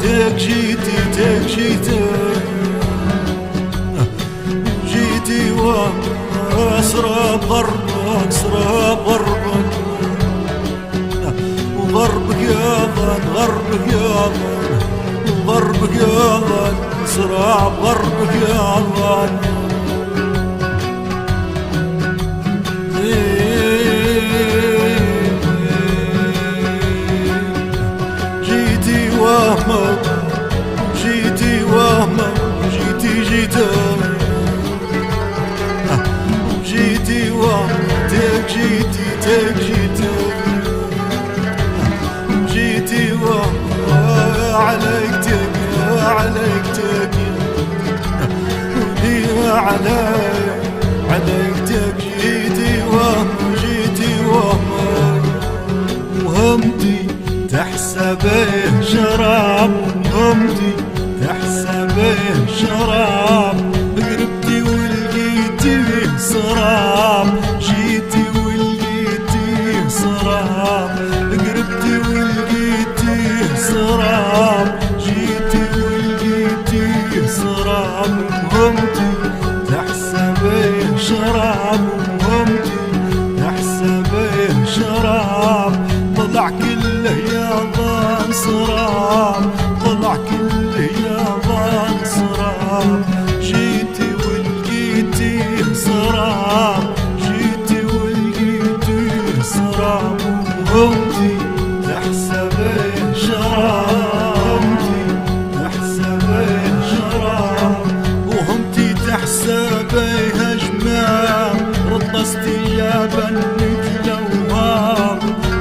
تك جيتي تك جيتي جيتي واسرى بغربك اسرى بغربك وغربك يا ظن غربك يا ظن وغربك يا ظن اسرى بغربك يا ظن جيتي وهمك جيتي وهمك جيتي جيتي جيتي وهمك تك جيتي تك جيتي جيتي وهمك عليك تك عليك تك عليك تك جيتي وهمك جيتي وهمك وهمتي تحسبه شراب وهمتي تحسبه شراب قربتي ولقيتي سراب جيتي ولقيتي سراب قربتي ولقيتي سراب جيتي ولقيتي سراب وهمتي تحسبه شراب وهمتي تحسبه شراب طلع كله يا ظن سراب طلع كله يا ظن سراب جيتي ولقيتي سراب جيتي ولقيتي سراب وهمتي تحسبه شراب تحسبه شراب وهمتي تحسبه هجمام رد استجابا مثل وهاب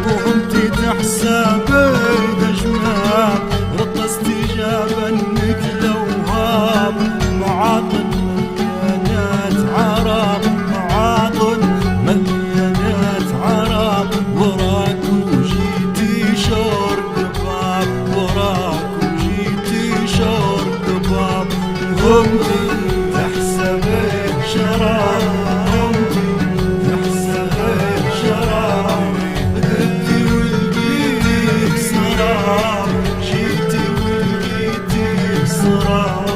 وهمتي تحسبه هجمام رد استجابا مثل وهاب معاطن مليانات عرب معاطن مليانات عرب وراك وجيتي شور كباب وراك وجيتي شور كباب وهمتي تحسبه شراب وهمتي تحسبه شراب قربتي ولقيتي سراب جيتي ولقيتي سراب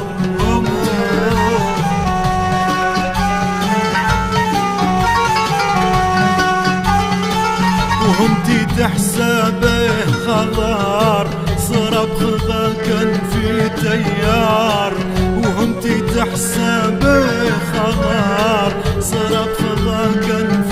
وهمتي تحسبه خضار صرب خضا كان في تيار وهمتي تحسبه خضار صرب خضا كان